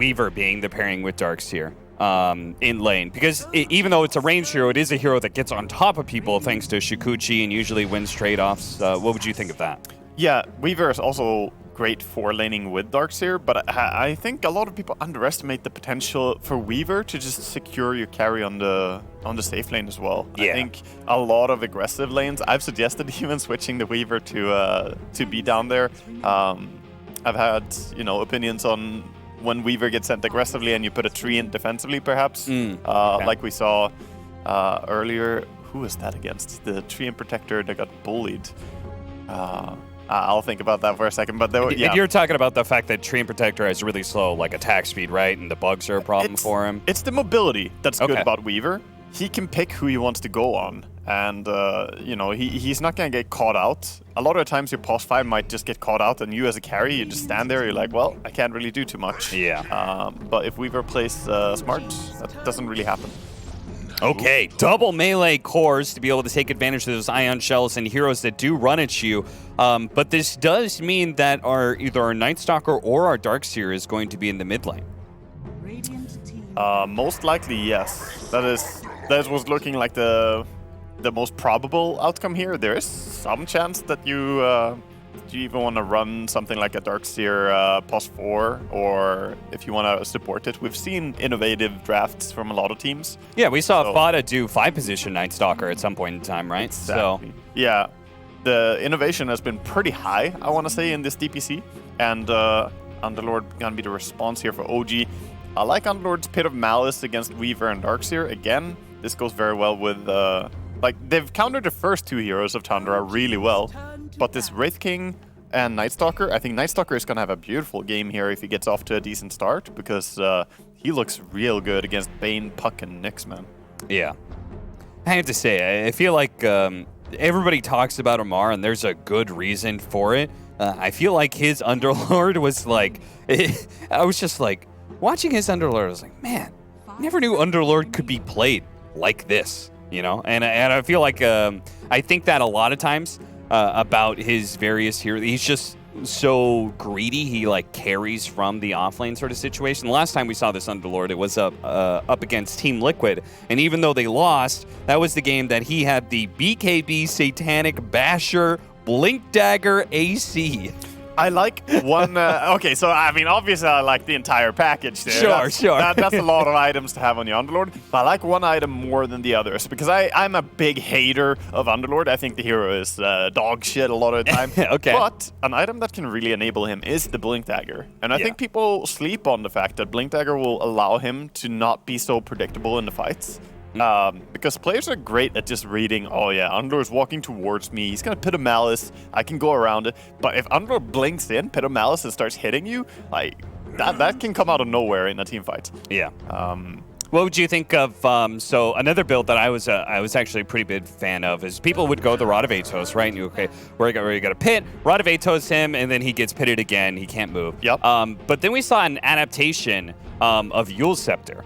Weaver being the pairing with Darkseer in lane, because even though it's a ranged hero, it is a hero that gets on top of people thanks to Shikuchi and usually wins trade-offs. What would you think of that? Yeah, Weaver is also great for laning with Darkseer, but I think a lot of people underestimate the potential for Weaver to just secure your carry on the safe lane as well. Yeah. I think a lot of aggressive lanes, I've suggested even switching the Weaver to be down there. I've had, opinions on when Weaver gets sent aggressively and you put a tree in defensively, perhaps, Okay. like we saw earlier. Who was that against? The tree and protector that got bullied. I'll think about that for a second. But yeah. And you're talking about the fact that Tree and Protector has really slow attack speed, right? And the bugs are a problem for him. It's the mobility that's good about Weaver. He can pick who he wants to go on. And, he's not going to get caught out. A lot of times your pos 5 might just get caught out, and you as a carry, you just stand there, you're like, well, I can't really do too much. Yeah. But if Weaver plays smart, that doesn't really happen. Okay, double melee cores to be able to take advantage of those ion shells and heroes that do run at you. But this does mean that either our Night Stalker or our Darkseer is going to be in the mid lane. Most likely, yes. That was looking like the most probable outcome here. There is some chance that you even want to run something like a Darkseer pos 4, or if you want to support it. We've seen innovative drafts from a lot of teams. Yeah, we saw Fada do 5-position Night Stalker at some point in time, right? Exactly. So yeah, the innovation has been pretty high, I want to say, in this DPC. And Underlord gonna be the response here for OG. I like Underlord's Pit of Malice against Weaver and Darkseer. Again, this goes very well with they've countered the first two heroes of Tundra really well, but this Wraith King and Night Stalker, I think Night Stalker is gonna have a beautiful game here if he gets off to a decent start, because he looks real good against Bane, Puck, and Nyx, man. Yeah. I have to say, I feel like everybody talks about Amar, and there's a good reason for it. I feel like his Underlord was like, I was just like, watching his Underlord, I was like, man, never knew Underlord could be played like this, And I feel like I think that a lot of times about his various heroes. He's just so greedy. He carries from the offlane sort of situation. The last time we saw this Underlord, it was up against Team Liquid, and even though they lost, that was the game that he had the BKB Satanic Basher Blink Dagger AC. I like one. Okay, so I mean, obviously, I like the entire package there. Sure. That's a lot of items to have on your Underlord. But I like one item more than the others, because I'm a big hater of Underlord. I think the hero is dog shit a lot of the time. Okay. But an item that can really enable him is the Blink Dagger. And I think people sleep on the fact that Blink Dagger will allow him to not be so predictable in the fights. Because players are great at just reading, oh yeah, Underlord's walking towards me, he's gonna Pit of Malice, I can go around it. But if Underlord blinks in, Pit of Malice, and starts hitting you, that can come out of nowhere in a team fight. Yeah. What would you think of, so another build that I was actually a pretty big fan of is people would go the Rod of Atos, right? And where you got a pit, Rod of Atos him, and then he gets pitted again, he can't move. Yep. But then we saw an adaptation of Yule's Scepter.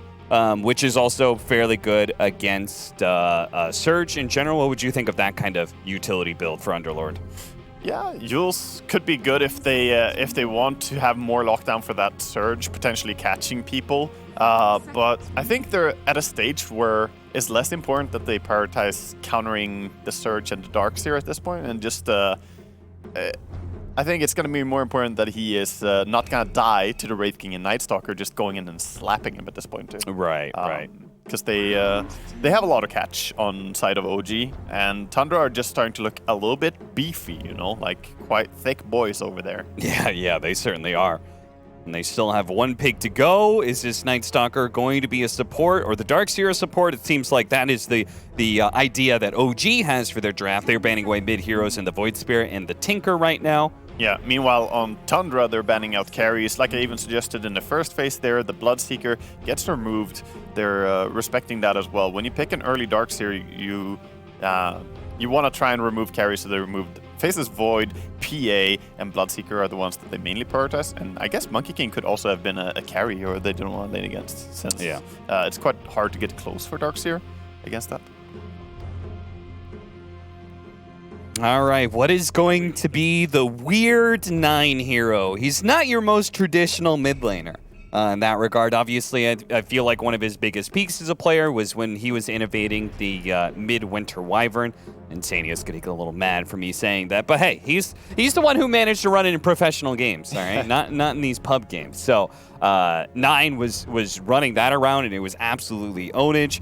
Which is also fairly good against Surge in general. What would you think of that kind of utility build for Underlord? Yeah, Yule's could be good if they want to have more lockdown for that Surge, potentially catching people. But I think they're at a stage where it's less important that they prioritize countering the Surge and the Darkseer at this point, and just I think it's going to be more important that he is not going to die to the Wraith King and Night Stalker, just going in and slapping him at this point too. Right. Because they have a lot of catch on side of OG, and Tundra are just starting to look a little bit beefy, quite thick boys over there. Yeah, they certainly are. And they still have one pick to go. Is this Night Stalker going to be a support or the Darkseer a support? It seems like that is the idea that OG has for their draft. They're banning away mid heroes in the Void Spirit and the Tinker right now. Yeah, meanwhile on Tundra, they're banning out carries. Like I even suggested in the first phase there, the Bloodseeker gets removed. They're respecting that as well. When you pick an early Darkseer, you want to try and remove carries, so they removed Faceless Void, PA, and Bloodseeker are the ones that they mainly prioritize. And I guess Monkey King could also have been a carry hero they didn't want to lane against, since it's quite hard to get close for Darkseer against that. All right, what is going to be the Weird 9 hero? He's not your most traditional mid laner. in that regard. Obviously, I feel like one of his biggest peaks as a player was when he was innovating the Midwinter Wyvern. And Sania's going to get a little mad for me saying that. But hey, he's the one who managed to run it in professional games, all right? not in these pub games. So 9 was running that around, and it was absolutely ownage.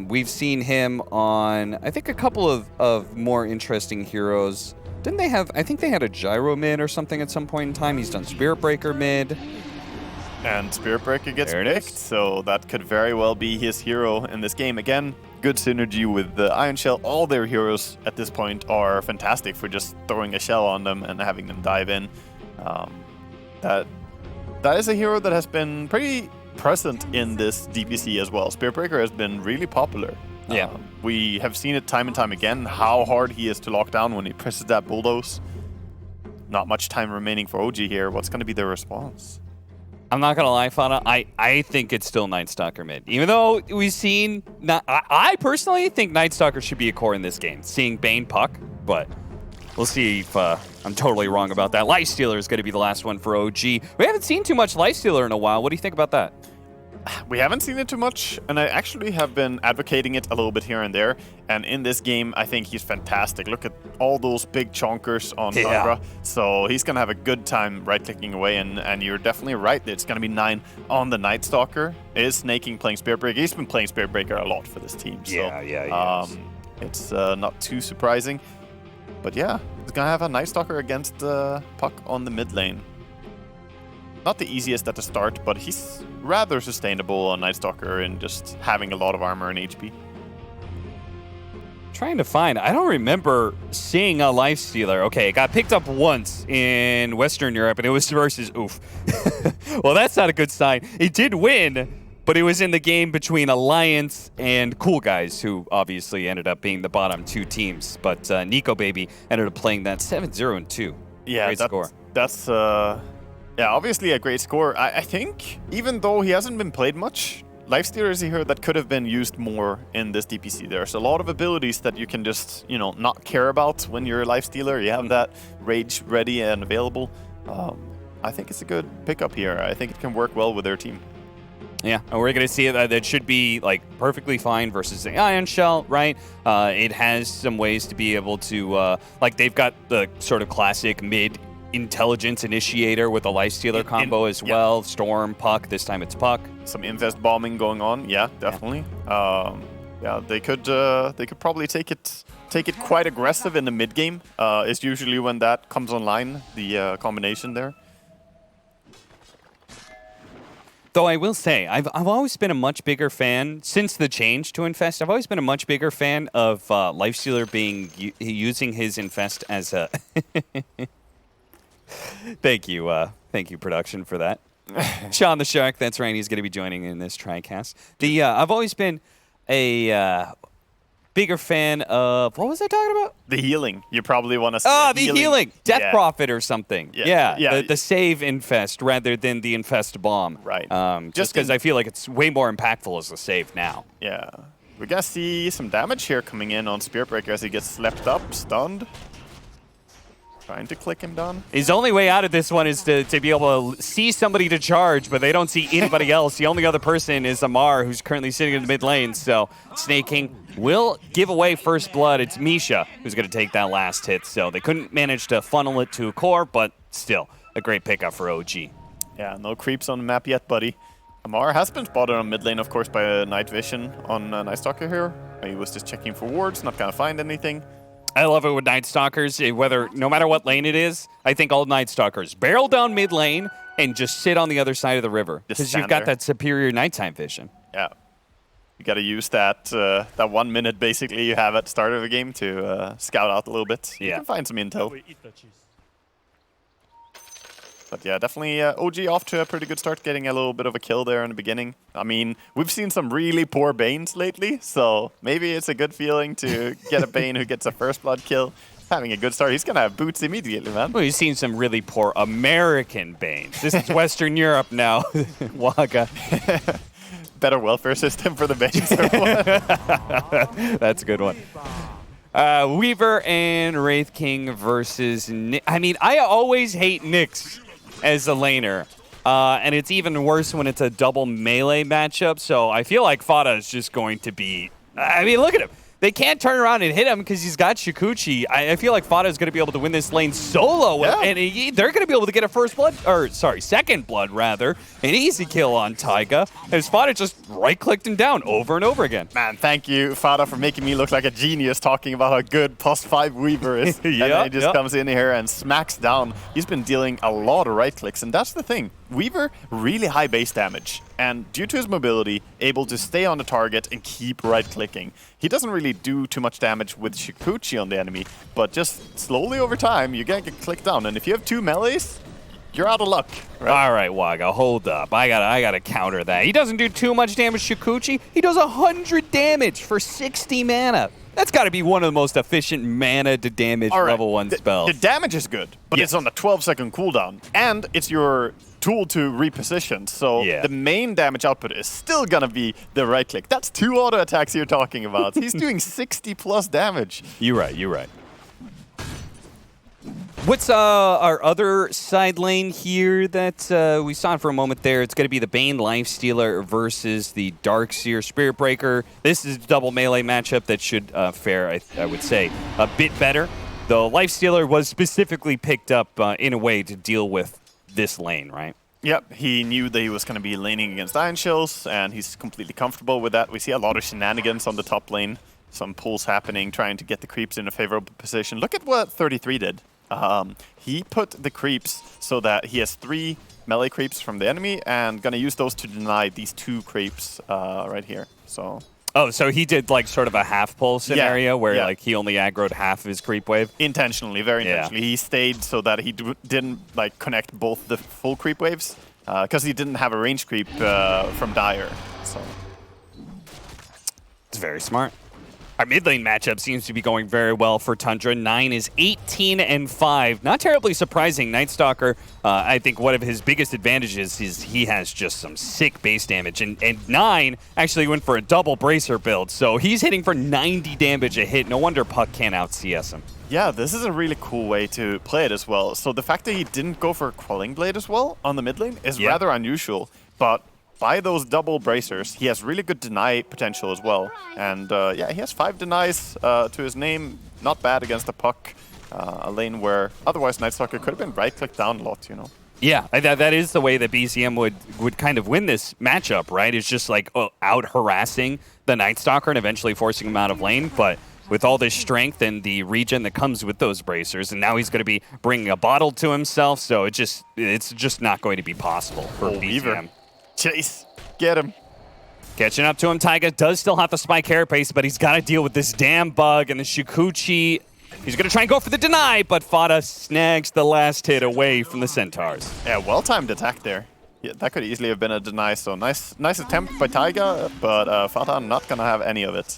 We've seen him on, I think, a couple of more interesting heroes. Didn't they have, I think they had a Gyro mid or something at some point in time. He's done Spirit Breaker mid. And Spirit Breaker gets picked, so that could very well be his hero in this game. Again, good synergy with the Iron Shell. All their heroes at this point are fantastic for just throwing a shell on them and having them dive in. That is a hero that has been pretty present in this DPC as well. Spirit Breaker has been really popular. Yeah. We have seen it time and time again, how hard he is to lock down when he presses that bulldoze. Not much time remaining for OG here. What's going to be their response? I'm not gonna lie, Fana. I think it's still Night Stalker mid. Even though we've seen, I personally think Night Stalker should be a core in this game. Seeing Bane Puck, but we'll see if I'm totally wrong about that. Lifestealer is going to be the last one for OG. We haven't seen too much Lifestealer in a while. What do you think about that? We haven't seen it too much, and I actually have been advocating it a little bit here and there. And in this game, I think he's fantastic. Look at all those big chonkers on Tundra. So he's going to have a good time right-clicking away, and you're definitely right. It's going to be 9 on the Night Stalker. Is Snaking playing Spirit Breaker? He's been playing Spirit Breaker a lot for this team. So, it's not too surprising. But yeah, he's going to have a Night Stalker against Puck on the mid lane. Not the easiest at the start, but he's rather sustainable on Night Stalker and just having a lot of armor and HP. Trying to find, I don't remember seeing a Lifestealer. Okay, it got picked up once in Western Europe, and it was versus Oof. Well, that's not a good sign. It did win, but it was in the game between Alliance and Cool Guys, who obviously ended up being the bottom 2 teams. But Nico Baby ended up playing that 7-0-2. Yeah, great score. That's yeah, obviously a great score. I think, even though he hasn't been played much, Lifestealer is a hero that could have been used more in this DPC. There's a lot of abilities that you can just, not care about when you're a Lifestealer. You have that Rage ready and available. I think it's a good pickup here. I think it can work well with their team. Yeah, and we're going to see that should be perfectly fine versus the Iron Shell, right? It has some ways to be able to, they've got the sort of classic mid Intelligence Initiator with a Lifestealer combo as well. Storm, Puck. This time it's Puck. Some infest bombing going on. Yeah, definitely. Yeah, they could probably take it quite aggressive in the mid game. Is usually when that comes online. The combination there. Though I will say, I've always been a much bigger fan since the change to Infest. I've always been a much bigger fan of Lifestealer using his Infest as a. Thank you, production, for that. Sean the Shark, that's right. He's going to be joining in this TriCast. I've always been a bigger fan of, what was I talking about? The healing. You probably want to say the healing. Death Prophet or something. Yeah. The save Infest rather than the Infest bomb. Right. Just because I feel like it's way more impactful as a save now. Yeah. We're going to see some damage here coming in on Spirit Breaker as he gets slept up, stunned. Trying to click him down. His only way out of this one is to be able to see somebody to charge, but they don't see anybody else. The only other person is Amar, who's currently sitting in the mid lane. So Snaking will give away first blood. It's Misha who's going to take that last hit. So they couldn't manage to funnel it to a core, but still a great pickup for OG. Yeah, no creeps on the map yet, buddy. Amar has been spotted on mid lane, of course, by a Night Vision on Night Stalker here. He was just checking for wards, not going to find anything. I love it with Night Stalkers, no matter what lane it is. I think all Night Stalkers barrel down mid lane and just sit on the other side of the river because you've got that superior nighttime vision. Yeah, you got to use that 1 minute basically you have at the start of the game to scout out a little bit. You can find some intel. But yeah, definitely OG off to a pretty good start, getting a little bit of a kill there in the beginning. I mean, we've seen some really poor Banes lately, so maybe it's a good feeling to get a Bane who gets a first blood kill. Having a good start. He's going to have boots immediately, man. Well, you've seen some really poor American Banes. This is Western Europe now. Waka. Better welfare system for the Banes or what? That's a good one. Weaver and Wraith King versus Nick. I mean, I always hate Nyx as a laner. And it's even worse when it's a double melee matchup. So I feel like Fada is just going to be... I mean, look at him. They can't turn around and hit him because he's got Shukuchi. I feel like Fada is going to be able to win this lane solo, and they're going to be able to get a second blood rather, an easy kill on Taiga, as Fada just right-clicked him down over and over again. Man, thank you, Fada, for making me look like a genius talking about how good +5 Weaver is. And then he just comes in here and smacks down. He's been dealing a lot of right-clicks, and that's the thing. Weaver, really high base damage, and due to his mobility, able to stay on the target and keep right-clicking. He doesn't really do too much damage with Shukuchi on the enemy, but just slowly over time, you're gonna get clicked down, and if you have 2 melees, you're out of luck. Right? All right, Waga, hold up. I gotta counter that. He doesn't do too much damage, Shukuchi. He does 100 damage for 60 mana. That's got to be one of the most efficient mana to damage level 1 spells. The damage is good, but it's on a 12-second cooldown, and it's your tool to reposition. So the main damage output is still gonna be the right click. That's 2 auto attacks you're talking about. He's doing 60+ damage. You're right. What's our other side lane here that we saw for a moment there? It's going to be the Bane Lifestealer versus the Darkseer Spiritbreaker. This is a double melee matchup that should fare, I would say, a bit better. The Lifestealer was specifically picked up in a way to deal with this lane, right? Yep, he knew that he was going to be laning against Iron Shells, and he's completely comfortable with that. We see a lot of shenanigans on the top lane. Some pulls happening, trying to get the creeps in a favorable position. Look at what 33 did. He put the creeps so that he has 3 melee creeps from the enemy and gonna use those to deny these 2 creeps right here. So. Oh, so he did like sort of a half pull scenario where like he only aggroed half of his creep wave? Intentionally, very intentionally. He stayed so that he didn't like connect both the full creep waves because he didn't have a range creep from Dire. So. It's very smart. Our mid lane matchup seems to be going very well for Tundra. 9 is 18-5. Not terribly surprising. Nightstalker, I think one of his biggest advantages is he has just some sick base damage. And 9 actually went for a double bracer build. So he's hitting for 90 damage a hit. No wonder Puck can't out-CS him. Yeah, this is a really cool way to play it as well. So the fact that he didn't go for a Quelling Blade as well on the mid lane is rather unusual. But by those double bracers, he has really good deny potential as well. And yeah, he has 5 denies to his name. Not bad against a Puck, a lane where otherwise Nightstalker could have been right-clicked down a lot, you know. Yeah, that is the way that BCM would kind of win this matchup, right? It's just like out-harassing the Nightstalker and eventually forcing him out of lane. But with all this strength and the regen that comes with those bracers, and now he's going to be bringing a bottle to himself, so it's just not going to be possible for BCM. Weaver. Chase, get him. Catching up to him, Taiga does still have the spike carapace, but he's got to deal with this damn bug, and the Shukuchi, he's going to try and go for the deny, but Fada snags the last hit away from the Centaurs. Yeah, well-timed attack there. Yeah, that could easily have been a deny, so nice attempt by Taiga, but Fada not going to have any of it.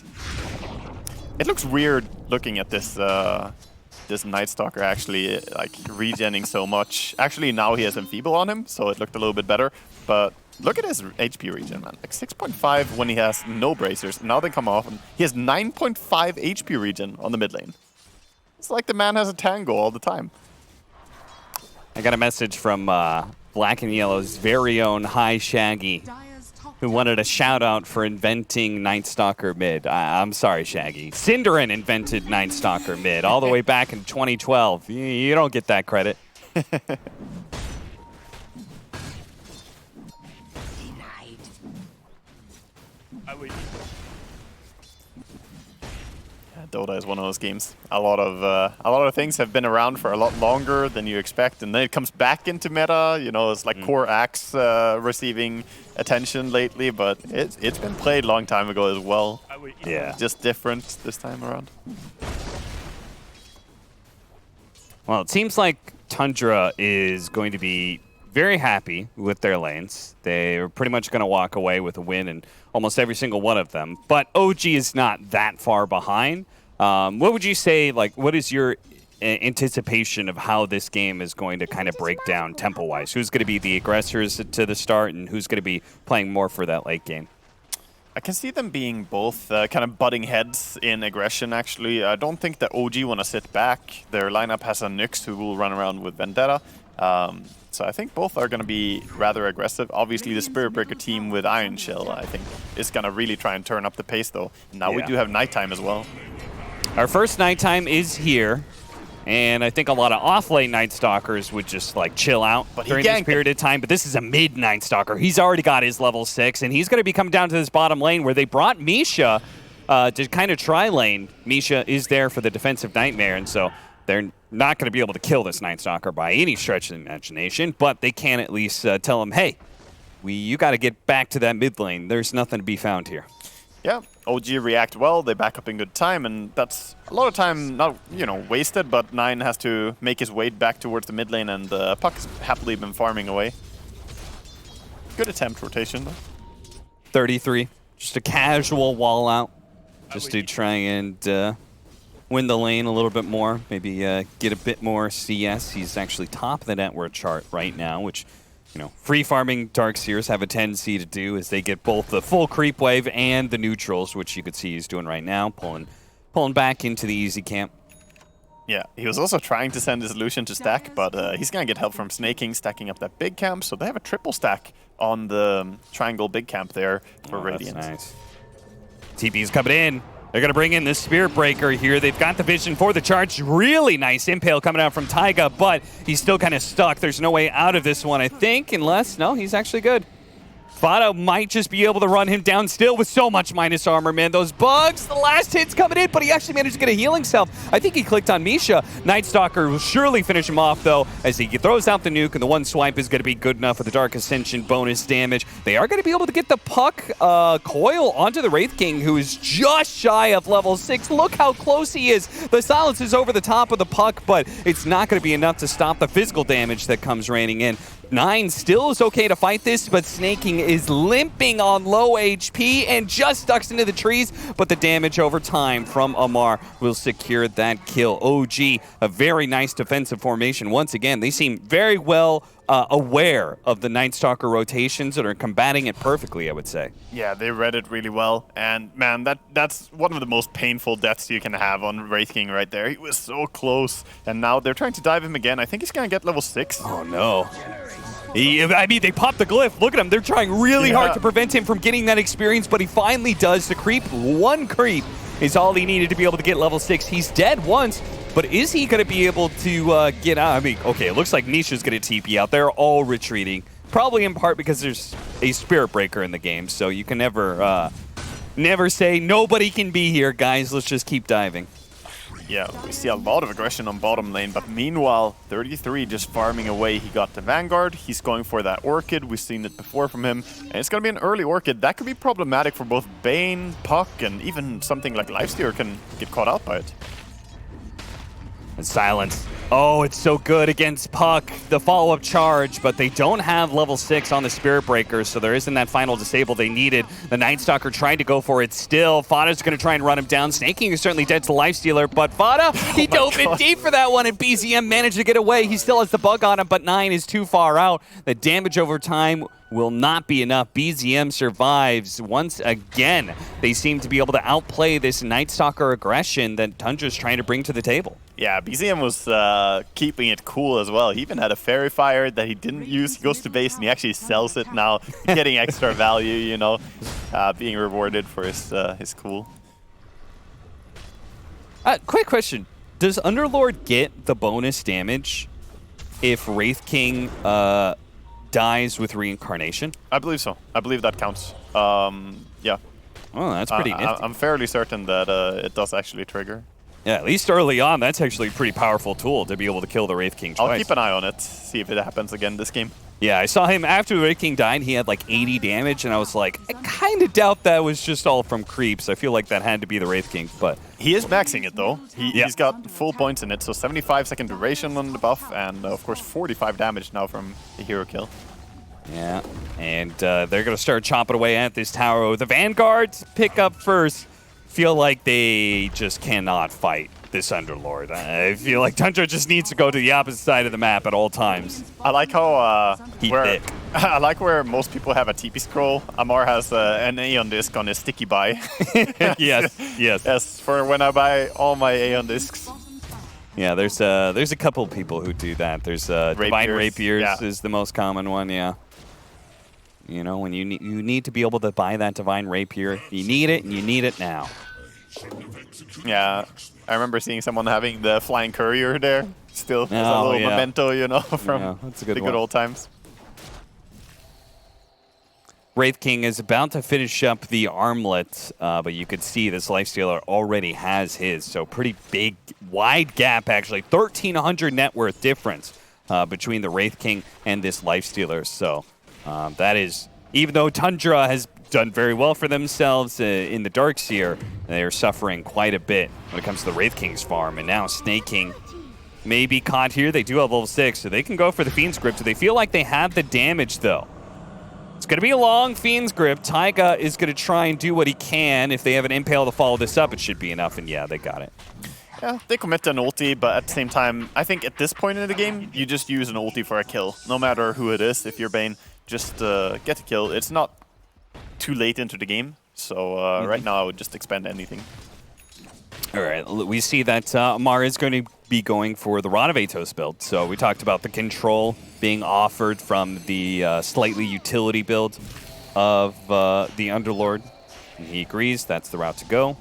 It looks weird looking at this this Nightstalker actually like regenning so much. Actually, now he has Enfeeble on him, so it looked a little bit better, but look at his HP regen, man. Like 6.5 when he has no bracers. Now they come off, and he has 9.5 HP regen on the mid lane. It's like the man has a tango all the time. I got a message from Black and Yellow's very own High Shaggy, who wanted a shout-out for inventing Nightstalker mid. I'm sorry, Shaggy. Cinderin invented Nightstalker mid all the way back in 2012. You don't get that credit. Dota is one of those games. A lot of things have been around for a lot longer than you expect, and then it comes back into meta. You know, it's like Core Axe receiving attention lately, but it's been played a long time ago as well. Yeah, just different this time around. Well, it seems like Tundra is going to be very happy with their lanes. They're pretty much going to walk away with a win in almost every single one of them. But OG is not that far behind. What would you say, like, what is your anticipation of how this game is going to kind of break down tempo-wise? Who's going to be the aggressors to the start, and who's going to be playing more for that late game? I can see them being both kind of butting heads in aggression, actually. I don't think that OG want to sit back. Their lineup has a Nyx who will run around with Vendetta. So I think both are going to be rather aggressive. Obviously, the Spirit Breaker team with Iron Shell, I think, is going to really try and turn up the pace, though. Now we do have nighttime as well. Our first nighttime is here. And I think a lot of off-lane Night Stalkers would just like chill out during this period of time. But this is a mid Night Stalker. He's already got his level 6, and he's going to be coming down to this bottom lane where they brought Misha to kind of tri-lane. Misha is there for the defensive nightmare, and so they're not going to be able to kill this Night Stalker by any stretch of the imagination. But they can at least tell him, hey, you got to get back to that mid lane. There's nothing to be found here. Yeah, OG react well, they back up in good time, and that's a lot of time not, wasted, but Nine has to make his way back towards the mid lane, and Puck has happily been farming away. Good attempt rotation, though. 33, just a casual wall out, just to try and win the lane a little bit more, maybe get a bit more CS. He's actually top of the network chart right now, which free farming Darkseers have a tendency to do is they get both the full creep wave and the neutrals, which you could see he's doing right now, pulling back into the easy camp. Yeah, he was also trying to send his Lucian to stack, but he's going to get help from Snaking, stacking up that big camp, so they have a triple stack on the triangle big camp there for Radiant. That's nice. TP's coming in. They're going to bring in the Spirit Breaker here. They've got the vision for the charge. Really nice impale coming out from Taiga, but he's still kind of stuck. There's no way out of this one, I think, unless... No, he's actually good. Vado might just be able to run him down still with so much minus armor, man. Those bugs, the last hit's coming in, but he actually managed to get a healing self. I think he clicked on Misha. Night Stalker will surely finish him off, though, as he throws out the nuke, and the one swipe is going to be good enough for the Dark Ascension bonus damage. They are going to be able to get the Puck coil onto the Wraith King, who is just shy of level 6. Look how close he is. The silence is over the top of the Puck, but it's not going to be enough to stop the physical damage that comes raining in. Nine still is okay to fight this, but Snaking is limping on low HP and just ducks into the trees, but the damage over time from Amar will secure that kill. OG, a very nice defensive formation. Once again, they seem very well aware of the Night Stalker rotations and are combating it perfectly, I would say. Yeah, they read it really well, and man, that's one of the most painful deaths you can have on Wraith King right there. He was so close, and now they're trying to dive him again. I think he's gonna get level 6. Oh no. They popped the glyph. Look at him. They're trying really hard to prevent him from getting that experience, but he finally does. The creep, one creep, is all he needed to be able to get level 6. He's dead once, but is he going to be able to get out? I mean, okay, it looks like Nisha's going to TP out. They're all retreating, probably in part because there's a Spirit Breaker in the game, so you can never say nobody can be here, guys. Let's just keep diving. Yeah, we see a lot of aggression on bottom lane, but meanwhile, 33 just farming away. He got the Vanguard, he's going for that Orchid, we've seen it before from him, and it's going to be an early Orchid. That could be problematic for both Bane, Puck, and even something like Lifesteal can get caught out by it. And silence. Oh, it's so good against Puck, the follow-up charge, but they don't have level 6 on the Spirit Breaker, so there isn't that final disable they needed. The Night Stalker tried to go for it still. Fada's going to try and run him down. Snaking is certainly dead to Lifestealer, but Fada, he dove in deep for that one, and BZM managed to get away. He still has the bug on him, but 9 is too far out. The damage over time will not be enough. BZM survives once again. They seem to be able to outplay this Night Stalker aggression that Tundra's trying to bring to the table. Yeah, BZM was keeping it cool as well. He even had a Fairy Fire that he didn't use. He goes to base and he actually sells it now, getting extra value, being rewarded for his cool. Quick question. Does Underlord get the bonus damage if Wraith King dies with reincarnation? I believe so. I believe that counts. Yeah. Oh, that's pretty nifty. I'm fairly certain that it does actually trigger. Yeah, at least early on, that's actually a pretty powerful tool to be able to kill the Wraith King twice. I'll keep an eye on it, see if it happens again this game. Yeah, I saw him after the Wraith King died, he had like 80 damage, and I was like, I kind of doubt that was just all from creeps. I feel like that had to be the Wraith King, but... He is maxing it, though. He's got full points in it, so 75-second duration on the buff, and of course 45 damage now from the hero kill. Yeah, and they're going to start chopping away at this tower. The Vanguards pick up first. Feel like they just cannot fight this Underlord. I feel like Tundra just needs to go to the opposite side of the map at all times. I like how I like where most people have a TP scroll. Amar has an Aeon disc on his sticky buy. Yes. Yes, for when I buy all my Aeon discs. Yeah, there's a couple people who do that. There's Divine Rapiers is the most common one, yeah. You know, when you need to be able to buy that Divine Rapier, you need it, and you need it now. Yeah, I remember seeing someone having the Flying Courier there. Still, as a little memento, you know, from that's a the good old times. Wraith King is about to finish up the armlet, but you could see this Lifestealer already has his. So pretty big, wide gap, actually. 1,300 net worth difference between the Wraith King and this Lifestealer. So that is, even though Tundra has done very well for themselves in the Darkseer, they are suffering quite a bit when it comes to the Wraith King's farm. And now Snake King may be caught here. They do have level 6, so they can go for the Fiend's Grip. Do they feel like they have the damage, though? It's going to be a long Fiend's Grip. Taiga is going to try and do what he can. If they have an Impale to follow this up, it should be enough, and yeah, they got it. Yeah, they commit to an ulti, but at the same time, I think at this point in the game, you just use an ulti for a kill. No matter who it is, if you're Bane, just get a kill. It's not too late into the game, so right now I would just expend anything. All right, we see that Amar is going to be going for the Rod of Atos build. So we talked about the control being offered from the slightly utility build of the Underlord. And he agrees that's the route to go.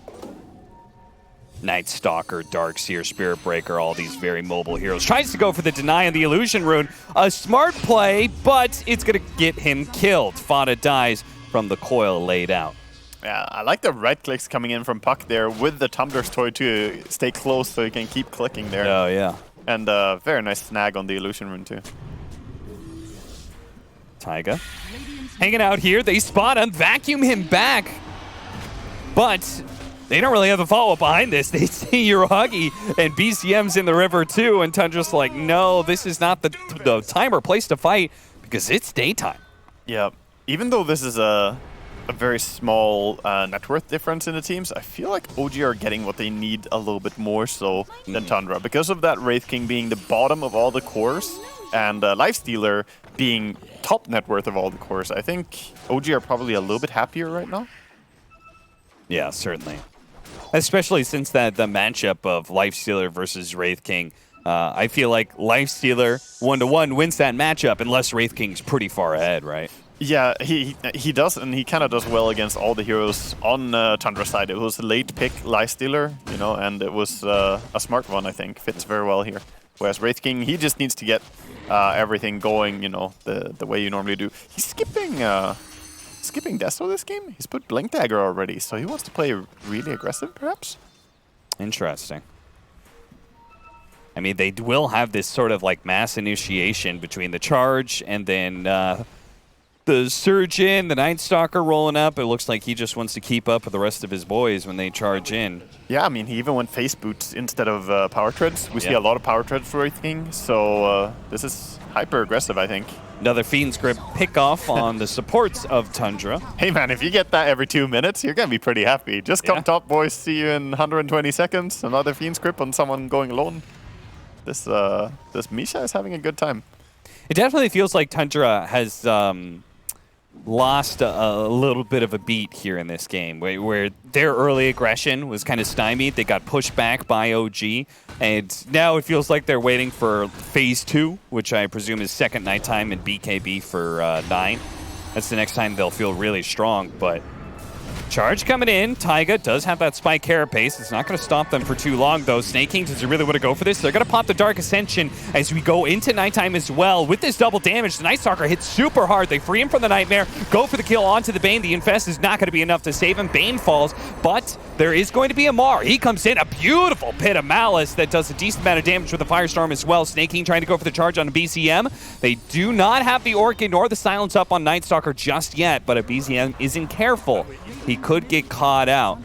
Night Stalker, Darkseer, Spirit Breaker, all these very mobile heroes. Tries to go for the Deny on the Illusion Rune. A smart play, but it's going to get him killed. Fada dies from the coil laid out. Yeah, I like the right clicks coming in from Puck there with the Tumbler's Toy to stay close so he can keep clicking there. Oh, yeah. And very nice snag on the Illusion Rune too. Taiga hanging out here. They spot him, vacuum him back. But they don't really have a follow-up behind this. They see Uragi and BCM's in the river too, and Tundra's like, no, this is not the time or place to fight because it's daytime. Yeah, even though this is a very small net worth difference in the teams, I feel like OG are getting what they need a little bit more so than Tundra. Because of that Wraith King being the bottom of all the cores and Lifestealer being top net worth of all the cores, I think OG are probably a little bit happier right now. Yeah, certainly. Especially since the matchup of Lifestealer versus Wraith King. I feel like Lifestealer 1-to-1 wins that matchup unless Wraith King's pretty far ahead, right? Yeah, he does, and he kind of does well against all the heroes on Tundra's side. It was a late pick Lifestealer, you know, and it was a smart one, I think. Fits very well here. Whereas Wraith King, he just needs to get everything going, you know, the way you normally do. He's skipping Desto this game. He's put Blink Dagger already, so he wants to play really aggressive, perhaps? Interesting. I mean, they will have this sort of like mass initiation between the charge and then the Surgeon, the Night Stalker rolling up. It looks like he just wants to keep up with the rest of his boys when they charge in. Yeah, I mean, he even went face boots instead of power treads. We see a lot of power treads for Wraith King, so this is hyper aggressive, I think. Another Fiend's Grip pick-off on the supports of Tundra. Hey man, if you get that every 2 minutes, you're going to be pretty happy. Just come top, boys. See you in 120 seconds. Another Fiend's Grip on someone going alone. This Misha is having a good time. It definitely feels like Tundra has lost a little bit of a beat here in this game, where their early aggression was kind of stymied. They got pushed back by OG, and now it feels like they're waiting for Phase 2, which I presume is second nighttime and BKB for 9. That's the next time they'll feel really strong, but charge coming in. Taiga does have that spike carapace. It's not going to stop them for too long, though. Snake King, does he really want to go for this? They're going to pop the Dark Ascension as we go into nighttime as well. With this double damage, the Night Stalker hits super hard. They free him from the Nightmare, go for the kill onto the Bane. The Infest is not going to be enough to save him. Bane falls, but there is going to be a Mar. He comes in, a beautiful Pit of Malice that does a decent amount of damage with the Firestorm as well. Snake King trying to go for the charge on a BCM. They do not have the Orchid nor the Silence up on Night Stalker just yet, but a BCM isn't careful. He could get caught out.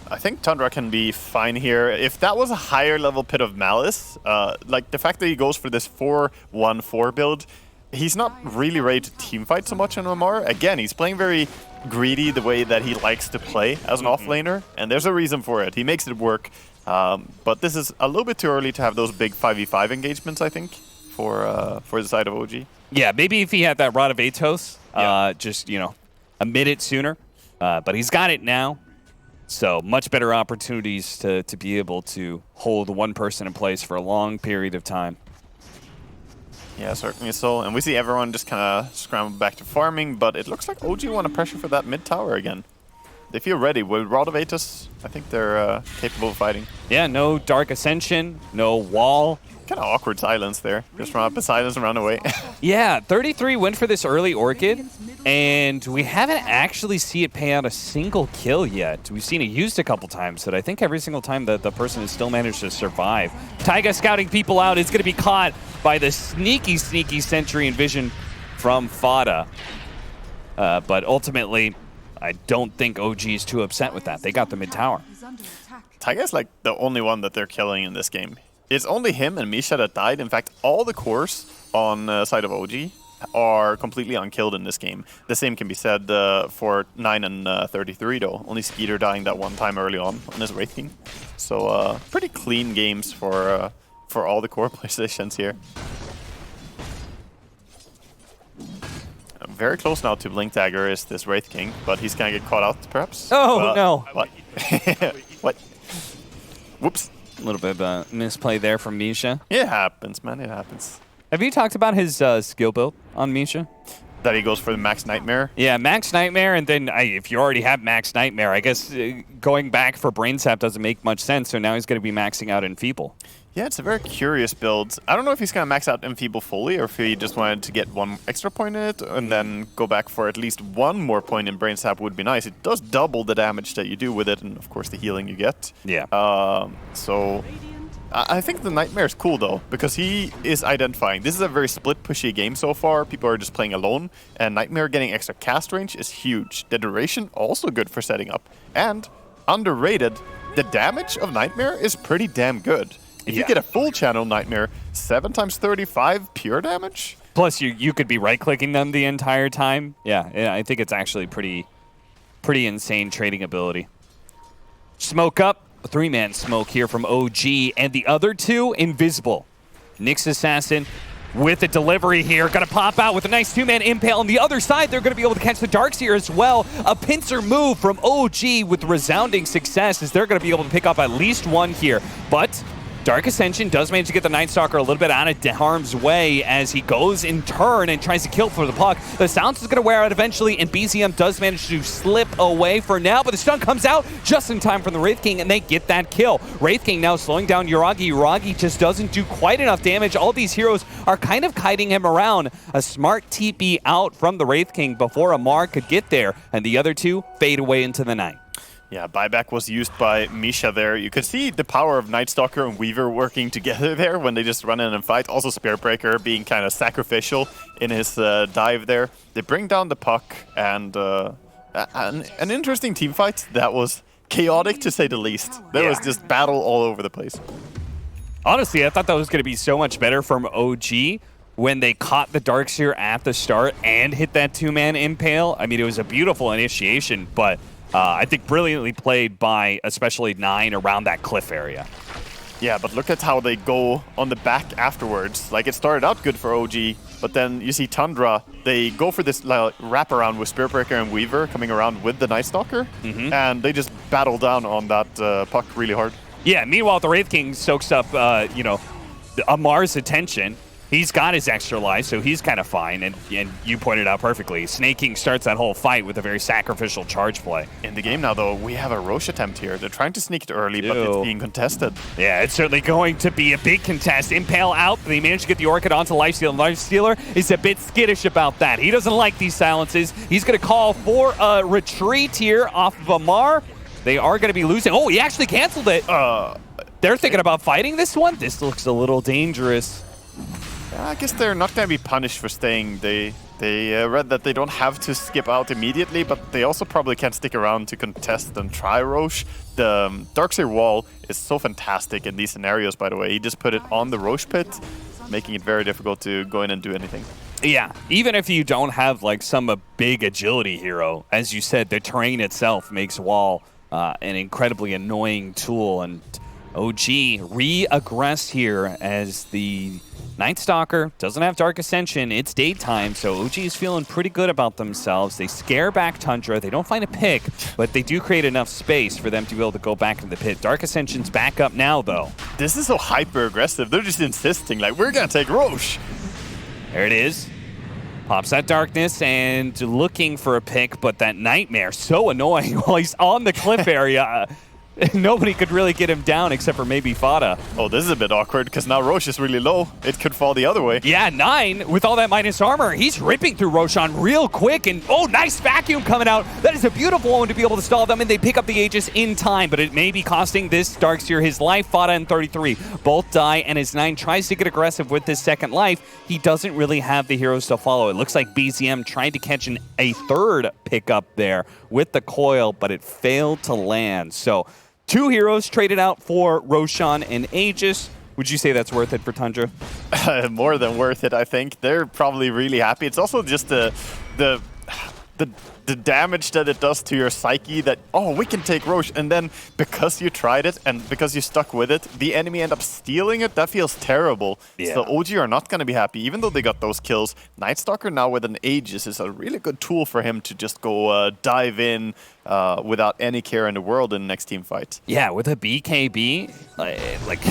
I think Tundra can be fine here. If that was a higher level Pit of Malice, like the fact that he goes for this 4-1-4 build, he's not really ready to teamfight so much on Amar. Again, he's playing very greedy the way that he likes to play as an offlaner, and there's a reason for it. He makes it work, but this is a little bit too early to have those big 5v5 engagements, I think, for the side of OG. Yeah, maybe if he had that Rod of Atos, just, you know, a minute sooner. But he's got it now. So much better opportunities to be able to hold one person in place for a long period of time. Yeah, certainly so. And we see everyone just kind of scramble back to farming, but it looks like OG want to pressure for that mid tower again. They feel ready. With Rod of Atus, I think they're capable of fighting. Yeah, no Dark Ascension, no wall. Kind of awkward silence there. Just run up in silence and run away. Yeah, 33 went for this early Orchid, and we haven't actually seen it pay out a single kill yet. We've seen it used a couple times, but I think every single time that the person has still managed to survive. Taiga scouting people out is going to be caught by the sneaky Sentry and Vision from Fada. But ultimately, I don't think OG is too upset with that. They got the mid tower. Taiga's like the only one that they're killing in this game. It's only him and Misha that died. In fact, all the cores on the side of OG are completely unkilled in this game. The same can be said for 9 and 33 though. Only Skeeter dying that one time early on his Wraith King. So pretty clean games for all the core positions here. Very close now to Blink Dagger is this Wraith King, but he's gonna get caught out perhaps. Oh, no. What? What? Whoops. A little bit of a misplay there from Misha. It happens, man. It happens. Have you talked about his skill build on Misha? That he goes for the Max Nightmare? Yeah, Max Nightmare, and then if you already have Max Nightmare, I guess going back for Brain Sap doesn't make much sense, so now he's going to be maxing out Enfeeble. Yeah, it's a very curious build. I don't know if he's going to max out Enfeeble fully, or if he just wanted to get one extra point in it, and then go back for at least one more point in Brain Sap would be nice. It does double the damage that you do with it, and of course the healing you get. Yeah. So I think the Nightmare is cool though, because he is identifying. This is a very split pushy game so far. People are just playing alone, and Nightmare getting extra cast range is huge. The duration also good for setting up, and underrated, the damage of Nightmare is pretty damn good. If you get a full channel Nightmare, 7 times 35 pure damage? Plus you could be right-clicking them the entire time. Yeah, I think it's actually pretty insane trading ability. Smoke up. A 3-man smoke here from OG, and the other two invisible. Nyx Assassin with a delivery here, gonna pop out with a nice 2-man impale. On the other side, they're gonna be able to catch the Darkseer as well. A pincer move from OG with resounding success, as they're gonna be able to pick up at least one here. But Dark Ascension does manage to get the Night Stalker a little bit out of harm's way as he goes in turn and tries to kill for the puck. The Silence is going to wear out eventually, and BZM does manage to slip away for now, but the stun comes out just in time from the Wraith King, and they get that kill. Wraith King now slowing down Yuragi. Yuragi just doesn't do quite enough damage. All these heroes are kind of kiting him around. A smart TP out from the Wraith King before Amar could get there, and the other two fade away into the night. Yeah, buyback was used by Misha there. You could see the power of Night Stalker and Weaver working together there when they just run in and fight. Also Spearbreaker being kind of sacrificial in his dive there. They bring down the puck, and an interesting team fight that was chaotic to say the least. There was just battle all over the place. Honestly, I thought that was going to be so much better from OG when they caught the Darkseer at the start and hit that 2-man impale. I mean, it was a beautiful initiation, but I think brilliantly played by especially 9 around that cliff area. Yeah, but look at how they go on the back afterwards. Like, it started out good for OG, but then you see Tundra, they go for this wraparound with Spearbreaker and Weaver coming around with the Night Stalker, and they just battle down on that puck really hard. Yeah, meanwhile, the Wraith King soaks up, Amar's attention. He's got his extra life, so he's kind of fine, and you pointed out perfectly. Snake King starts that whole fight with a very sacrificial charge play. In the game now, though, we have a Roche attempt here. They're trying to sneak it early, but it's being contested. Yeah, it's certainly going to be a big contest. Impale out, they managed to get the Orchid onto Lifestealer. Lifestealer is a bit skittish about that. He doesn't like these silences. He's going to call for a retreat here off of Amar. They are going to be losing. Oh, he actually canceled it. They're thinking about fighting this one? This looks a little dangerous. I guess they're not going to be punished for staying. They read that they don't have to skip out immediately, but they also probably can't stick around to contest and try Roche. The Darkseer wall is so fantastic in these scenarios, by the way. He just put it on the Roche pit, making it very difficult to go in and do anything. Yeah, even if you don't have like some big agility hero, as you said, the terrain itself makes wall an incredibly annoying tool, and OG re-aggress here as the Night Stalker doesn't have Dark Ascension. It's daytime, so OG is feeling pretty good about themselves. They scare back Tundra. They don't find a pick, but they do create enough space for them to be able to go back into the pit. Dark Ascension's back up now, though. This is so hyper-aggressive. They're just insisting, like, we're going to take Roche. There it is. Pops that darkness and looking for a pick, but that Nightmare, so annoying while he's on the cliff area. Nobody could really get him down except for maybe Fada. Oh, this is a bit awkward because now Roche is really low. It could fall the other way. Yeah, 9 with all that minus armor. He's ripping through Roshan real quick, and oh, nice vacuum coming out. That is a beautiful one to be able to stall them, and they pick up the Aegis in time, but it may be costing this Darkseer his life. Fada and 33 both die, and as 9 tries to get aggressive with this second life, he doesn't really have the heroes to follow. It looks like BZM tried to catch a third pickup there with the coil, but it failed to land. So 2 heroes traded out for Roshan and Aegis. Would you say that's worth it for Tundra? More than worth it, I think. They're probably really happy. It's also just the damage that it does to your psyche that, oh, we can take Roche, and then because you tried it and because you stuck with it, the enemy end up stealing it. That feels terrible. Yeah. So OG are not going to be happy, even though they got those kills. Night Stalker now with an Aegis is a really good tool for him to just go dive in without any care in the world in the next team fight. Yeah, with a BKB, like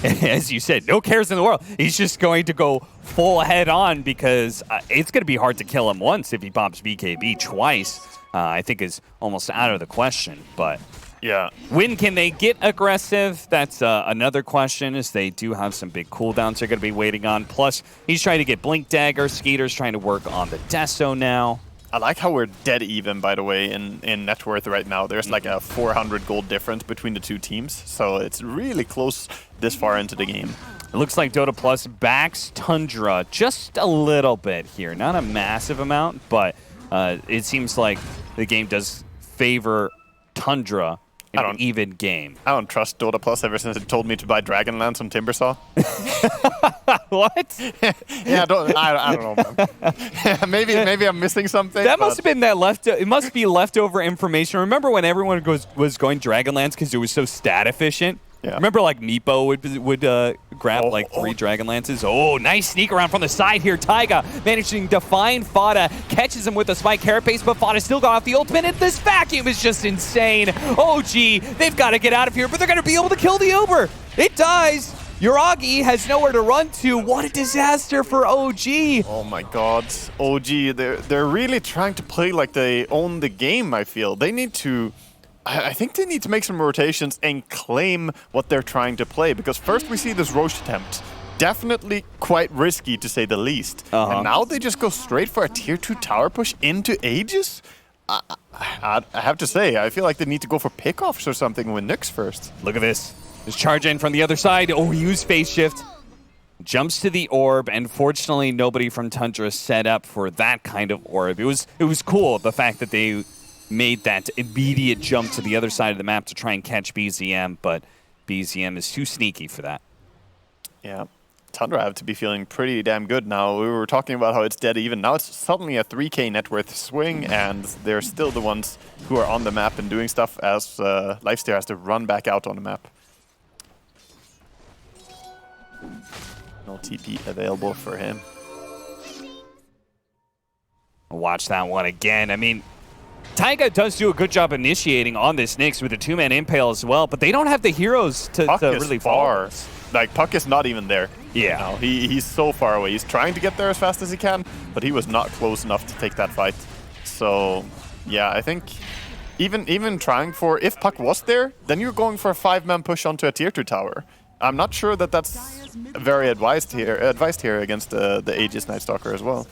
as you said, no cares in the world. He's just going to go full head on because it's going to be hard to kill him once if he pops BKB twice. I think is almost out of the question. But yeah, when can they get aggressive? That's another question, as they do have some big cooldowns they're going to be waiting on. Plus, he's trying to get Blink Dagger. Skeeter's trying to work on the Deso now. I like how we're dead even, by the way, in net worth right now. There's like a 400 gold difference between the two teams, so it's really close this far into the game. It looks like Dota Plus backs Tundra just a little bit here. Not a massive amount, but it seems like the game does favor Tundra in an even game. I don't trust Dota Plus ever since it told me to buy Dragonlance on Timbersaw. What? Yeah, I don't know, man. maybe I'm missing something. That must have been that it must be leftover information. Remember when everyone was going Dragonlance because it was so stat efficient? Yeah. Remember, like, Meepo would grab, like, 3 Dragonlances? Oh, nice sneak around from the side here. Taiga managing to find Fada, catches him with a spike carapace, but Fada still got off the ultimate, and this vacuum is just insane. OG, they've got to get out of here, but they're going to be able to kill the Uber. It dies. Uragi has nowhere to run to. What a disaster for OG. Oh my god. OG, they're really trying to play like they own the game, I feel. They need to... I think they need to make some rotations and claim what they're trying to play, because first we see this Roche attempt. Definitely quite risky, to say the least. And now they just go straight for a tier 2 tower push into Aegis? I have to say, I feel like they need to go for pickoffs or something with Nyx first. Look at this. Just charge in from the other side. Oh, he used phase shift. Jumps to the orb, and fortunately nobody from Tundra set up for that kind of orb. It was cool, the fact that they made that immediate jump to the other side of the map to try and catch BZM, but BZM is too sneaky for that. Yeah, Tundra have to be feeling pretty damn good now. We were talking about how it's dead even. Now it's suddenly a 3k net worth swing, and they're still the ones who are on the map and doing stuff as Lifesteer has to run back out on the map. No TP available for him. Watch that one again. I mean, Taiga does do a good job initiating on this Nyx with a 2-man impale as well, but they don't have the heroes to really follow. Like, Puck is not even there. Yeah. No, he's so far away. He's trying to get there as fast as he can, but he was not close enough to take that fight. So, yeah, I think even trying for... If Puck was there, then you're going for a 5-man push onto a tier 2 tower. I'm not sure that that's very advised here against the Aegis Night Stalker as well.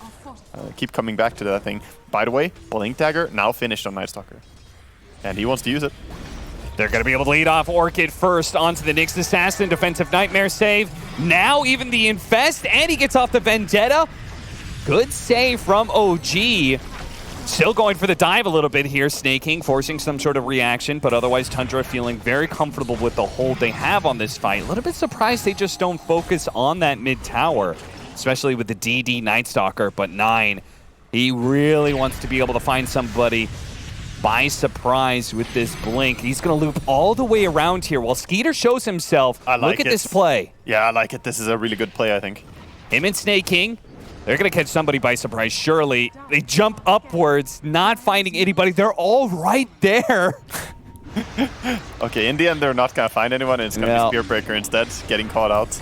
Keep coming back to that thing. By the way, Blink Dagger now finished on Night Stalker. And he wants to use it. They're going to be able to lead off Orchid first onto the Nyx Assassin. Defensive Nightmare save. Now even the Infest, and he gets off the Vendetta. Good save from OG. Still going for the dive a little bit here, snaking, forcing some sort of reaction, but otherwise Tundra feeling very comfortable with the hold they have on this fight. A little bit surprised they just don't focus on that mid tower, especially with the DD Night Stalker, but 9, he really wants to be able to find somebody by surprise with this blink. He's going to loop all the way around here while Skeeter shows himself. Look at this play. Yeah, I like it. This is a really good play, I think. Him and Snake King, they're going to catch somebody by surprise, surely. They jump upwards, not finding anybody. They're all right there. Okay, in the end, they're not going to find anyone, and it's going to be Spearbreaker instead, getting caught out.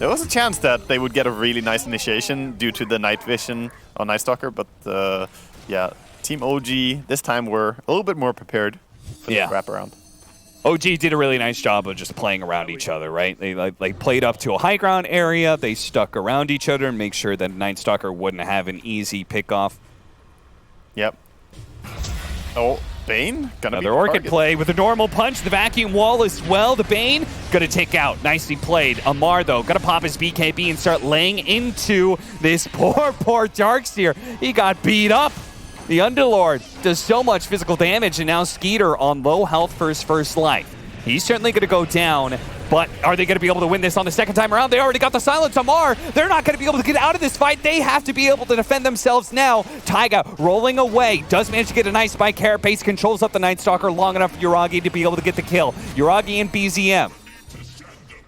There was a chance that they would get a really nice initiation due to the night vision on Night Stalker, but yeah, Team OG this time were a little bit more prepared for the wraparound. OG did a really nice job of just playing around each other, right? They played up to a high ground area, they stuck around each other and make sure that Night Stalker wouldn't have an easy pickoff. Yep. Oh, Bane gonna another Orchid play with a normal punch, the vacuum wall as well. The Bane gonna take out, nicely played. Amar though, gonna pop his BKB and start laying into this poor Darkseer. He got beat up. The Underlord does so much physical damage, and now Skeeter on low health for his first life. He's certainly gonna go down, but are they gonna be able to win this on the second time around? They already got the silence. Amar, they're not gonna be able to get out of this fight. They have to be able to defend themselves now. Taiga rolling away, does manage to get a nice spike. Carapace controls up the Night Stalker long enough for Yuragi to be able to get the kill. Yuragi and BZM.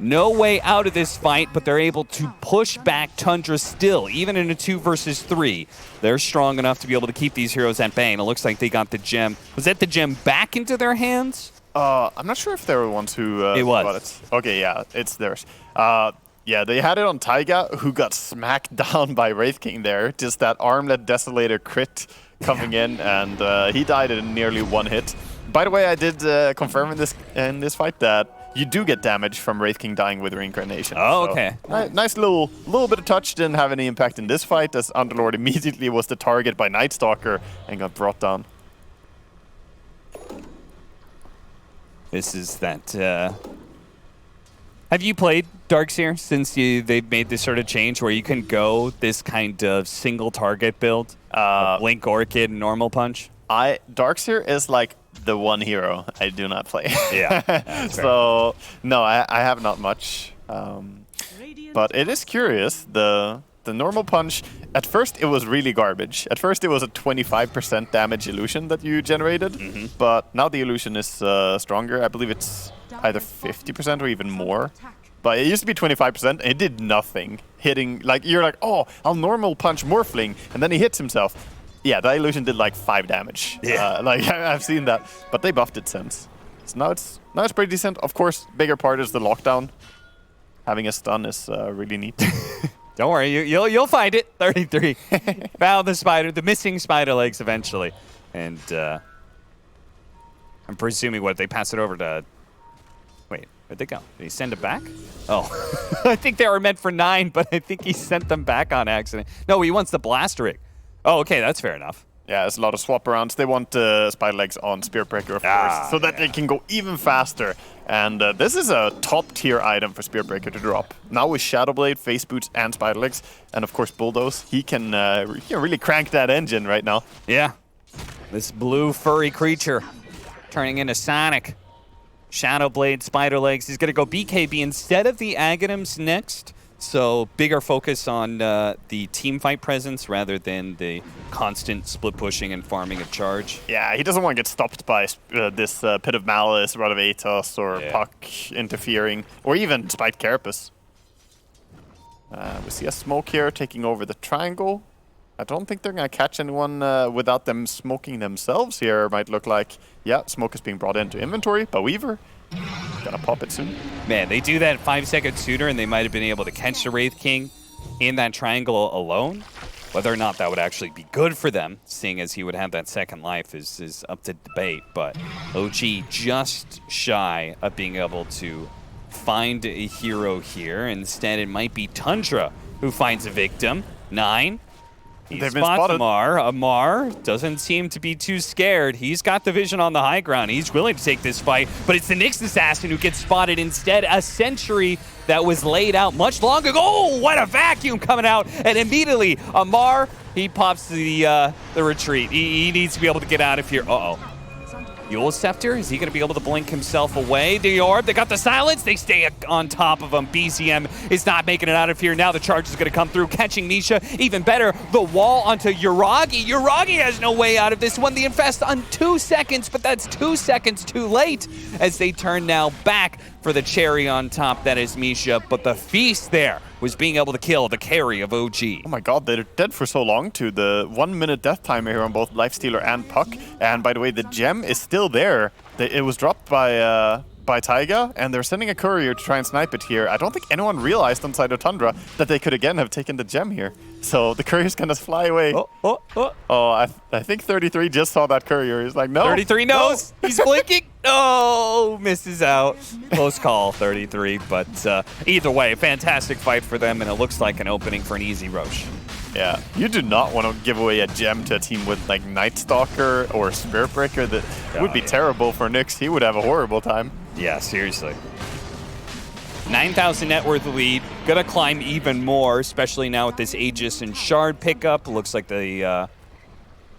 No way out of this fight, but they're able to push back Tundra still, even in a 2 versus 3. They're strong enough to be able to keep these heroes at bay, and it looks like they got the gem. Was that the gem back into their hands? I'm not sure if they were the ones who got it. Okay, yeah, it's theirs. Yeah, they had it on Taiga, who got smacked down by Wraith King there. Just that Armlet Desolator crit coming in, and he died in nearly 1 hit. By the way, I did confirm in this fight that you do get damage from Wraith King dying with Reincarnation. Oh, okay. Nice little bit of touch. Didn't have any impact in this fight, as Underlord immediately was the target by Night Stalker and got brought down. This is that. Have you played Darkseer since they've made this sort of change where you can go this kind of single target build? Blink Orchid, normal punch? Darkseer is like the one hero I do not play. Yeah. So, no, I have not much. But it is curious. The normal punch, at first it was really garbage. At first it was a 25% damage illusion that you generated, but now the illusion is stronger. I believe it's either 50% or even more. But it used to be 25%, and it did nothing. Hitting, like, you're like, oh, I'll normal punch Morphling, and then he hits himself. Yeah, that illusion did like 5 damage. Yeah. Like, I've seen that, but they buffed it since. So now it's pretty decent. Of course, bigger part is the lockdown. Having a stun is really neat. Don't worry, you'll find it. 33. Found the spider, the missing spider legs eventually. And I'm presuming they pass it over to... Wait, where'd they go? Did he send it back? Oh, I think they were meant for 9, but I think he sent them back on accident. No, he wants the Blaster Rig. Oh, okay, that's fair enough. Yeah, there's a lot of swap arounds. They want Spider Legs on Spearbreaker, of course, so that they can go even faster. And this is a top-tier item for Spearbreaker to drop. Now with Shadowblade, Face Boots, and Spider Legs, and of course Bulldoze, he can really crank that engine right now. Yeah, this blue furry creature turning into Sonic. Shadowblade, Spider Legs. He's going to go BKB instead of the Aghanims next. So bigger focus on the team fight presence rather than the constant split pushing and farming of charge. Yeah, he doesn't want to get stopped by this Pit of Malice, Rod of Atos, or Puck interfering, or even Spiked Carapace. We see a smoke here taking over the triangle. I don't think they're going to catch anyone without them smoking themselves here. Might look like, yeah, smoke is being brought into inventory by Weaver. Gonna pop it soon. Man, they do that 5 seconds sooner and they might have been able to catch the Wraith King in that triangle alone. Whether or not that would actually be good for them, seeing as he would have that second life, is up to debate. But OG just shy of being able to find a hero here. Instead, it might be Tundra who finds a victim. 9. He spots Amar. Amar doesn't seem to be too scared. He's got the vision on the high ground. He's willing to take this fight, but it's the Nyx Assassin who gets spotted instead. A sentry that was laid out much long ago. Oh, what a vacuum coming out. And immediately, Amar, he pops the retreat. He needs to be able to get out of here. Uh-oh. Eul Scepter, is he going to be able to blink himself away? The orb, they got the silence. They stay on top of him. BZM is not making it out of here. Now the charge is going to come through, catching Misha. Even better, the wall onto Yuragi. Yuragi has no way out of this one. The infest on 2 seconds, but that's 2 seconds too late as they turn now back for the cherry on top. That is Misha, but the feast there was being able to kill the carry of OG. Oh my god, they're dead for so long too. The 1 minute death timer here on both Lifestealer and Puck. And by the way, the gem is still there. It was dropped by Taiga, and they're sending a courier to try and snipe it here. I don't think anyone realized on side of Tundra that they could again have taken the gem here. So the courier's gonna fly away. I think 33 just saw that courier. He's like, no. 33 knows. No. He's blinking. Oh, misses out. Close call, 33. But either way, fantastic fight for them, and it looks like an opening for an easy Roche. Yeah, you do not want to give away a gem to a team with like Night Stalker or Spirit Breaker. That would be terrible for Nyx. He would have a horrible time. Yeah, seriously. 9,000 net worth lead. Gonna climb even more, especially now with this Aegis and Shard pickup. Looks like the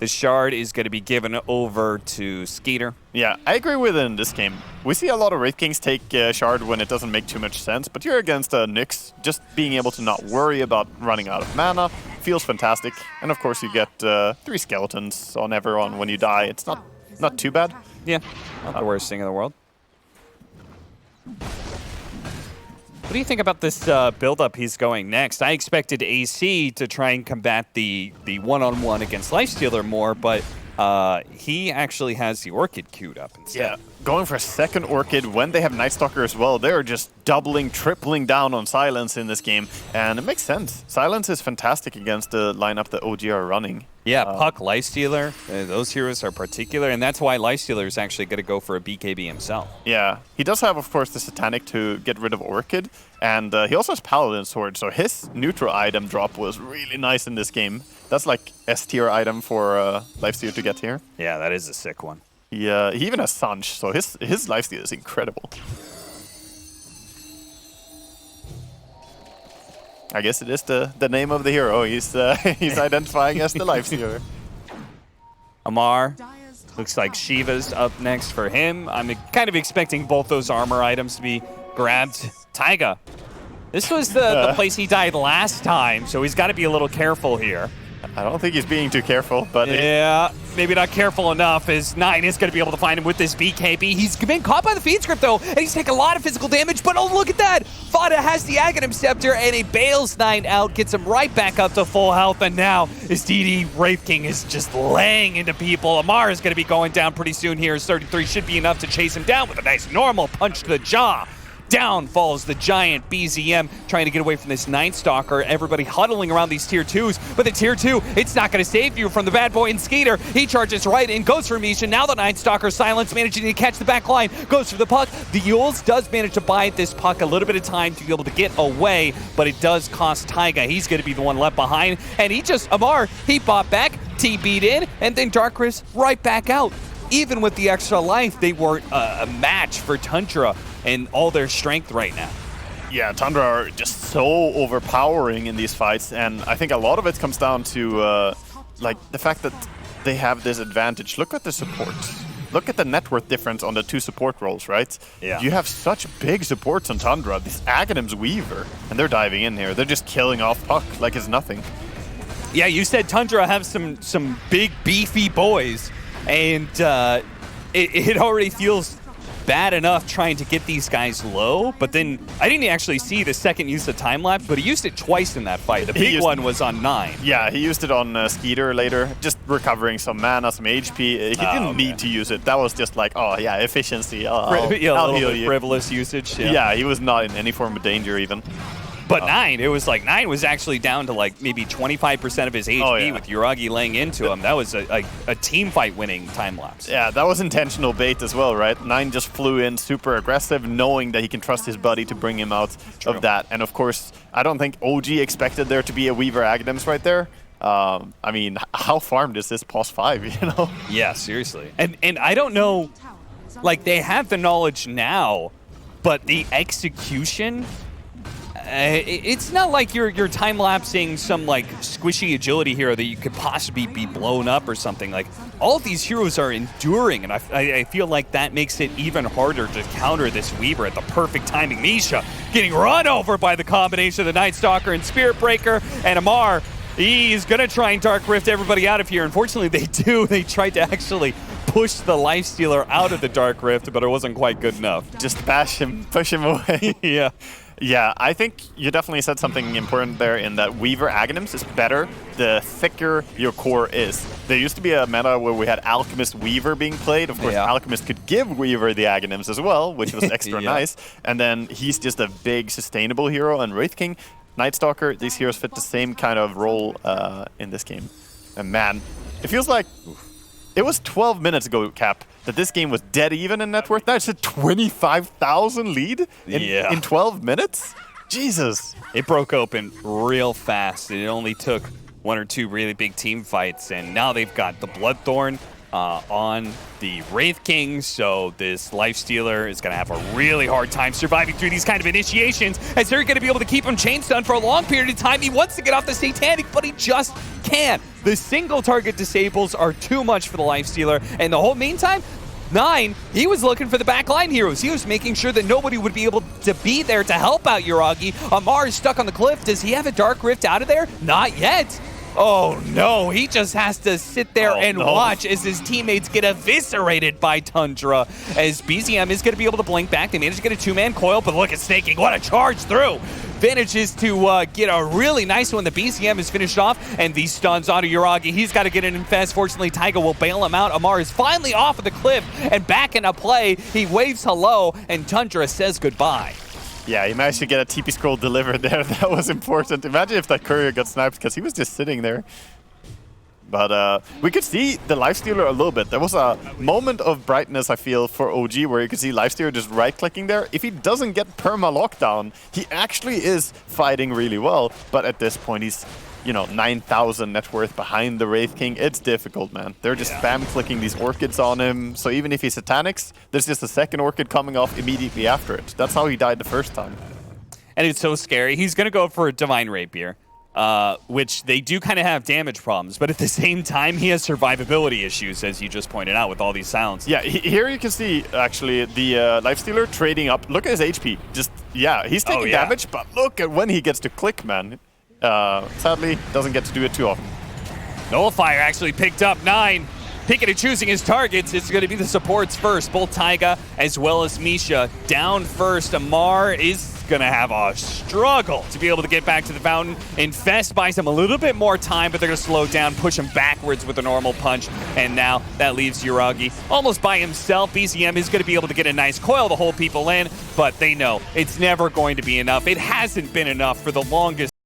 Shard is going to be given over to Skeeter. Yeah, I agree with it in this game. We see a lot of Wraith Kings take Shard when it doesn't make too much sense, but you're against Nyx. Just being able to not worry about running out of mana feels fantastic. And of course you get 3 skeletons on everyone when you die. It's not too bad. Yeah, not the worst thing in the world. What do you think about this build-up he's going next? I expected AC to try and combat the one-on-one against Lifestealer more, but he actually has the Orchid queued up instead. Yeah, going for a second Orchid when they have Night Stalker as well. They're just doubling, tripling down on Silence in this game, and it makes sense. Silence is fantastic against the lineup that OG are running. Yeah, Puck, Lifestealer, those heroes are particular, and that's why Lifestealer is actually going to go for a BKB himself. Yeah, he does have, of course, the Satanic to get rid of Orchid, and he also has Paladin Sword, so his neutral item drop was really nice in this game. That's like S-tier item for Lifestealer to get here. Yeah, that is a sick one. He even has Sanch, so his Lifesteal is incredible. I guess it is the name of the hero. He's identifying as the Lifestealer. Amar, looks like Shiva's up next for him. I'm kind of expecting both those armor items to be grabbed. Taiga, this was the place he died last time, so he's got to be a little careful here. I don't think he's being too careful, but... Yeah, maybe not careful enough, as 9 is going to be able to find him with this BKB. He's been caught by the feed script, though, and he's taking a lot of physical damage, but oh, look at that! Fada has the Aghanim Scepter, and he bails 9 out, gets him right back up to full health, and now his DD Wraith King is just laying into people. Amar is going to be going down pretty soon here. His 33 should be enough to chase him down with a nice normal punch to the jaw. Down falls the giant BZM, trying to get away from this Night Stalker. Everybody huddling around these tier 2s, but the tier 2, it's not going to save you from the bad boy and Skeeter. He charges right in, goes for Misha. Now the Night Stalker Silence, managing to catch the back line, goes for the Puck. The Yules does manage to buy this Puck a little bit of time to be able to get away, but it does cost Taiga. He's going to be the one left behind, and Amar, he bought back, T-beat in, and then Darkris right back out. Even with the extra life, they weren't a match for Tundra and all their strength right now. Yeah, Tundra are just so overpowering in these fights, and I think a lot of it comes down to like the fact that they have this advantage. Look at the supports. Look at the net worth difference on the 2 support roles, right? Yeah. You have such big supports on Tundra. This Aghanim's Weaver, and they're diving in here. They're just killing off Puck like it's nothing. Yeah, you said Tundra have some big, beefy boys, and it already feels bad enough trying to get these guys low, but then I didn't actually see the second use of time-lapse, but he used it twice in that fight. The big one was on 9. Yeah, he used it on Skeeter later, just recovering some mana, some HP. He didn't need to use it. That was just like, oh yeah, efficiency. I'll heal you. Frivolous usage. Yeah, he was not in any form of danger even. But 9, it was like 9 was actually down to like maybe 25% of his HP with Yuragi laying into him. That was a team fight winning time lapse. Yeah, that was intentional bait as well, right? 9 just flew in super aggressive, knowing that he can trust his buddy to bring him out of that. And of course, I don't think OG expected there to be a Weaver Aghanims right there. I mean, how farmed is this pos 5, you know? Yeah, seriously. And I don't know, like they have the knowledge now, but the execution, it's not like you're time-lapsing some like squishy agility hero that you could possibly be blown up or something. Like, all of these heroes are enduring, and I feel like that makes it even harder to counter this Weaver at the perfect timing. Misha getting run over by the combination of the Night Stalker and Spirit Breaker, and Amar, he's gonna try and Dark Rift everybody out of here. Unfortunately, they do. They tried to actually push the Lifestealer out of the Dark Rift, but it wasn't quite good enough. Just bash him, push him away. Yeah. Yeah, I think you definitely said something important there in that Weaver Aghanims is better the thicker your core is. There used to be a meta where we had Alchemist Weaver being played. Of course, Alchemist could give Weaver the Aghanims as well, which was extra nice. And then he's just a big sustainable hero. And Wraith King, Night Stalker, these heroes fit the same kind of role in this game. And man, it feels like it was 12 minutes ago, Cap, that this game was dead even in net worth. Now it's a 25,000 lead in 12 minutes? Jesus. It broke open real fast. It only took 1 or 2 really big team fights, and now they've got the Bloodthorn on the Wraith King, so this Lifestealer is going to have a really hard time surviving through these kind of initiations, as they're going to be able to keep him chain stunned for a long period of time. He wants to get off the Satanic, but he just can't. The single target disables are too much for the Lifestealer, and the whole meantime, 9, he was looking for the backline heroes. He was making sure that nobody would be able to be there to help out Yuragi. Amar is stuck on the cliff. Does he have a Dark Rift out of there? Not yet. Oh no, he just has to sit there and watch as his teammates get eviscerated by Tundra. As BZM is going to be able to blink back. They managed to get a 2-man coil, but look at Snaking. What a charge through. Manages to get a really nice one. The BZM is finished off, and these stuns onto Yuragi. He's got to get an infest. Fortunately, Taiga will bail him out. Amar is finally off of the cliff and back into play. He waves hello, and Tundra says goodbye. Yeah, he managed to get a TP scroll delivered there. That was important. Imagine if that courier got sniped, because he was just sitting there. But we could see the Lifestealer a little bit. There was a moment of brightness, I feel, for OG, where you could see Lifestealer just right-clicking there. If he doesn't get perma-lockdown, he actually is fighting really well. But at this point, he's, you know, 9,000 net worth behind the Wraith King. It's difficult, man. They're just spam-clicking these Orchids on him. So even if he Satanics, there's just a second Orchid coming off immediately after it. That's how he died the first time. And it's so scary. He's going to go for a Divine Rapier. Which they do kind of have damage problems, but at the same time, he has survivability issues, as you just pointed out, with all these sounds. Yeah, here you can see, actually, the Lifestealer trading up. Look at his HP. Just, yeah, he's taking damage, but look at when he gets to click, man. Sadly, doesn't get to do it too often. Nullifier actually picked up 9. Picking and choosing his targets. It's going to be the supports first. Both Taiga as well as Misha down first. Amar is going to have a struggle to be able to get back to the fountain. Infest buys him a little bit more time, but they're going to slow down, push him backwards with a normal punch. And now that leaves Yuragi almost by himself. BZM is going to be able to get a nice coil to hold people in, but they know it's never going to be enough. It hasn't been enough for the longest